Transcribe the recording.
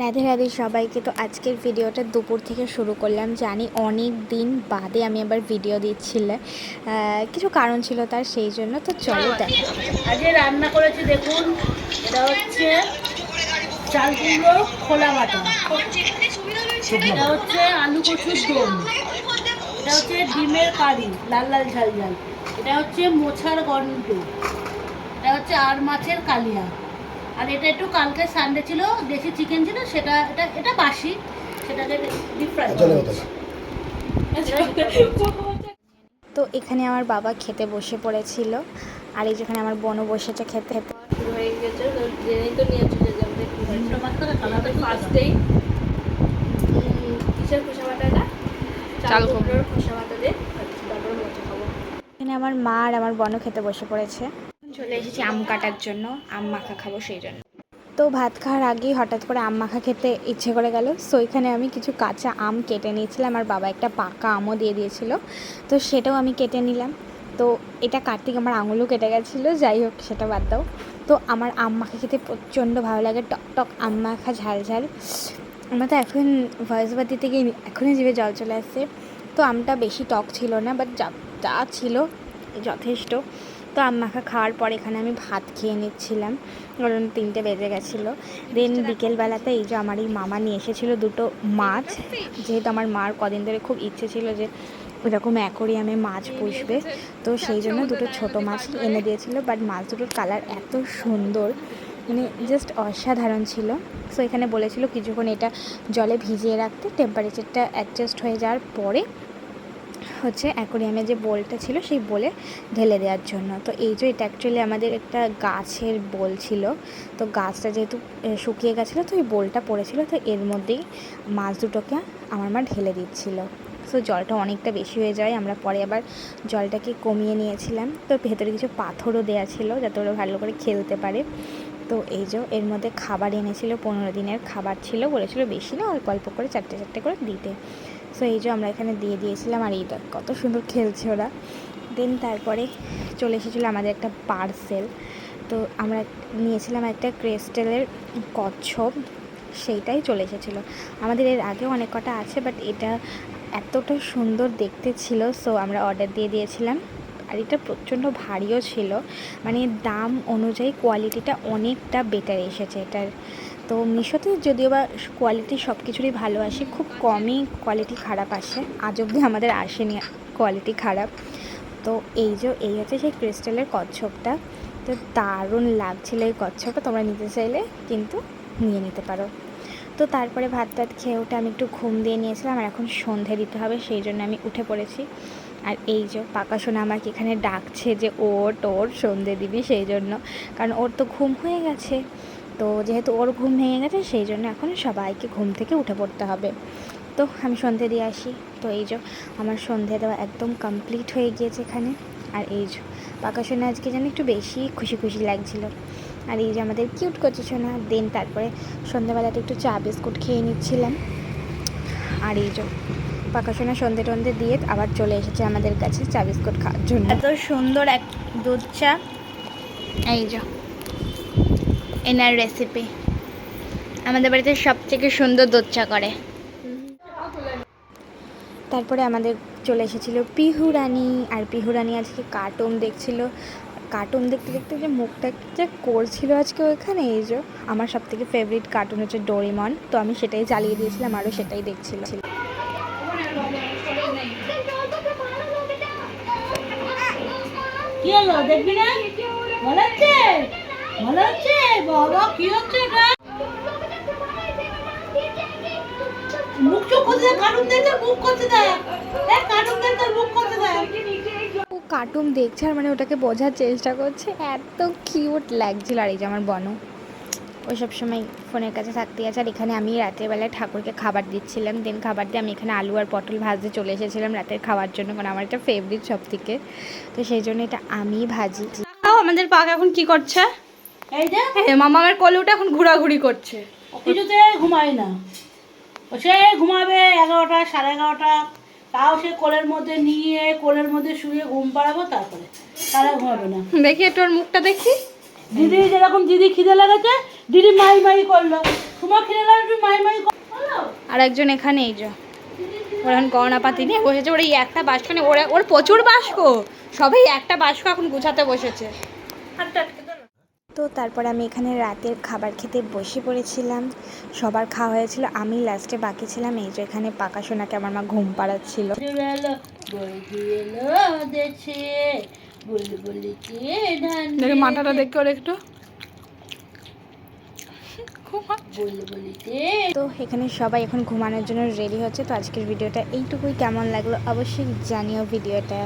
রাধে রাধে সবাইকে। তো আজকের ভিডিওটা দুপুর থেকে শুরু করলাম। জানি অনেক দিন বাদে আমি আবার ভিডিও দিচ্ছিলাম, কিছু কারণ ছিল তার, সেই জন্য। তো চলো দেখা আজকে রান্না করেছি, দেখুন। এটা হচ্ছে চাল কুমড়ো খোলা বাটা, এটা হচ্ছে আলু কচুর দম, এটা হচ্ছে ডিমের কারি লাল লাল ঝাল ঝাল, এটা হচ্ছে মোছার গন্ধ, এটা হচ্ছে আর মাছের কালিয়া। আর এটা একটু কালকে সানডে ছিল, দেশি চিকেন ছিল, সেটা এটা এটা বাসি, সেটাকে ডিপ ফ্রাই করা হয়েছে। তো এখানে আমার বাবা খেতে বসে পড়েছিল, আর এই যেখানে আমার বোনও বসেছে খেতে। হয়ে গেছে জেনেই তো নিয়েছো যে ফার্স্টেই কিসের খোসা বাটাটা, চাল কুমড়োর খোসা বাটা দিয়ে তারপরে মোচা খাবো। এখানে আমার মা আর আমার বোনও খেতে বসে পড়েছে। চলে এসেছি আম কাটার জন্য, আম মাখা খাবো সেই জন্য। তো ভাত খাওয়ার আগেই হঠাৎ করে আম মাখা খেতে ইচ্ছে করে গেল। সো এখানে আমি কিছু কাঁচা আম কেটে নিয়েছিলাম, আর বাবা একটা পাকা আমও দিয়ে দিয়েছিল, তো সেটাও আমি কেটে নিলাম। তো এটা কাটতে আমার আঙুলও কেটে গেছিলো, যাই হোক সেটা বাদ দাও। তো আমার আম মাখা খেতে প্রচণ্ড ভালো লাগে, টক টক আম মাখা, ঝাল ঝাল। আমার তো এখন ভয়েস ওভার দিতে গিয়ে এখনই জিভে জল চলে আসছে। তো আমটা বেশি টক ছিল না, বাট যা ছিল যথেষ্ট। তো আম মাখা খাওয়ার পর এখানে আমি ভাত খেয়ে নিচ্ছিলাম, কারণ 3টে বেজে গেছিলো। দেন বিকেলবেলাতে এই যে আমার এই মামা নিয়ে এসেছিলো দুটো মাছ, যেহেতু আমার মার কদিন ধরে খুব ইচ্ছে ছিল যে এরকম অ্যাকোরিয়ামে মাছ পুষবে, তো সেই জন্য দুটো ছোটো মাছ এনে দিয়েছিলো। বাট মাছ দুটোর কালার এত সুন্দর, মানে জাস্ট অসাধারণ ছিল। সো এখানে বলেছিল কিছুক্ষণ এটা জলে ভিজিয়ে রাখতে, টেম্পারেচারটা অ্যাডজাস্ট হয়ে যাওয়ার পরে হচ্ছে অ্যাকোরিয়ামে যে বোলটা ছিল সেই বোলে ঢেলে দেওয়ার জন্য। তো এই যে এটা অ্যাকচুয়ালি আমাদের একটা গাছের বোল ছিল, তো গাছটা যেহেতু শুকিয়ে গেছিলো, তো এই বোলটা পড়েছিল, তো এর মধ্যেই মাছ দুটোকে আমার মা ঢেলে দিচ্ছিল। সো জলটা অনেকটা বেশি হয়ে যায়, আমরা পরে আবার জলটাকে কমিয়ে নিয়েছিলাম। তো ভেতরে কিছু পাথরও দেওয়া ছিল যাতে ওরা ভালো করে খেলতে পারে। তো এই যে এর মধ্যে খাবার এনেছিল, 15 দিনের খাবার ছিল, বলেছিল বেশি না, অল্প অল্প করে 4টে করে দিতে। সো এই যে আমরা এখানে দিয়ে দিয়েছিলাম, আর এইটা কত সুন্দর খেলছে ওরা। দেন তারপরে চলে এসেছিলো আমাদের একটা পার্সেল। তো আমরা নিয়েছিলাম একটা ক্রিস্টালের কচ্ছপ, সেইটাই চলে এসেছিলো। আমাদের এর আগেও অনেক কটা আছে, বাট এটা এতটা সুন্দর দেখতে ছিল, সো আমরা অর্ডার দিয়ে দিয়েছিলাম। আর এটা প্রচণ্ড ভারীও ছিল, মানে দাম অনুযায়ী কোয়ালিটিটা অনেকটা বেটার এসেছে এটার। তো মিশোতে যদিও বা কোয়ালিটি সব কিছুরই ভালো আসে, খুব কমই কোয়ালিটি খারাপ আসে, আজ অবধি আমাদের আসেনি কোয়ালিটি খারাপ। তো এই হচ্ছে সেই ক্রিস্টালের কচ্ছপটা। তো দারুণ লাগছিল এই কচ্ছপটা, তোমরা নিতে চাইলে কিন্তু নিয়ে নিতে পারো। তো তারপরে ভাত টাত খেয়ে উঠে আমি একটু ঘুম দিয়ে নিয়েছিলাম, আর এখন সন্ধে দিতে হবে, সেই জন্য আমি উঠে পড়েছি। আর এই যে পাকা সোনা আমাকে এখানে ডাকছে যে ওর সন্ধে দিবি, সেই জন্য, কারণ ওর তো ঘুম হয়ে গেছে। তো যেহেতু ওর ঘুম ভেঙে গেছে, সেই জন্য এখন সবাইকে ঘুম থেকে উঠে পড়তে হবে। তো আমি সন্ধে দিয়ে আসি। তো এই যে আমার সন্ধে দেওয়া একদম কমপ্লিট হয়ে গিয়েছে এখানে। আর এই যে পাকা সোনা আজকে যেন একটু বেশি খুশি খুশি লাগছিলো। আর এই যে আমাদের কিউট কচি সোনা। দেন তারপরে সন্ধ্যাবেলাতে একটু চা বিস্কুট খেয়ে নিচ্ছিলাম। আর এই যে পাকা সোনা সন্ধে টন্ধে দিয়ে আবার চলে এসেছে আমাদের কাছে চা বিস্কুট খাওয়ার জন্য। এত সুন্দর এক দুধ চা, এই যে এনার রেসিপি। আমাদের বাড়িতে সবথেকে সুন্দর দুধ চা করে। তারপরে আমাদের চলে এসেছিলো পিহু রানী, আর পিহু রানী আজকে কার্টুন দেখছিল। কার্টুন দেখতে দেখতে যে মুখটা যে করছিল আজকে ওইখানে, এই যে আমার সবথেকে ফেভারিট কার্টুন হচ্ছে ডোরেমন, তো আমি সেটাই চালিয়ে দিয়েছিলাম, আরও সেটাই দেখছিল। কি হলো, দেখবি না? ভালো হচ্ছে, ভালো হচ্ছে বাবা। কি হচ্ছে এটা? মুখ চোখ করতে দেয়, কার্টুন দেখতে মুখ করতে দেয়, কার্টুন দেখতে মুখ করতে দেয়। ও কার্টুন দেখছে, আর মানে ওটাকে বোঝার চেষ্টা করছে, এত কিউট লাগছিল। আর এই যে আমার বনু, ওই সব সময় ফোনের কাছে থাকতেই আছে। আর এখানে আমি রাতের বেলায় ঠাকুরকে খাবার দিচ্ছিলাম। দেন খাবার দিয়ে আমি এখানে আলু আর পটল ভাজতে চলে এসেছিলাম রাতের খাওয়ার জন্য, কারণ আমার এটা ফেভারিট সব থেকে, তো সেই জন্য এটা আমি ভাজি। আমাদের পাক এখন কি করছে? এই যে মামা আমার কোলে উঠে এখন ঘোরাঘুরি করছে। কিছুতে ঘুমায় না, সে ঘুমাবে 11টা 11:30, তাও সে কোলের মধ্যে নিয়ে কোলের মধ্যে শুয়ে ঘুম পাড়াবো, তারপরে তারা ঘুমাবে না। দেখি একটু ওর মুখটা দেখি। দিদি যেরকম, দিদি খিদে লেগেছে, দিদি মাই করলো, সুমা খেলে না একটু মাই মাই করো। আর একজন এখানে এই যে ওরা এখন গহনাপাতি নিয়ে বসেছে। ওরা এই একটা বাস্ক নিয়ে ওর প্রচুর বাস্ক, সবাই একটা বাস্ক এখন গুছাতে বসেছে। তো তারপর আমি এখানে রাতের খাবার খেতে বসে পড়েছিলাম। সবার খাওয়া হয়েছিল, আমি লাস্টে বাকি ছিলাম। এই যে এখানে পাকা সোনাকে আমার মা ঘুম পাড়াচ্ছিল। মাথাটা দেখে ওর একটু। তো এখানে সবাই এখন ঘুমানোর জন্য রেডি হচ্ছে। তো আজকের ভিডিওটা এইটুকুই। কেমন লাগলো অবশ্যই জানিও ভিডিওটা।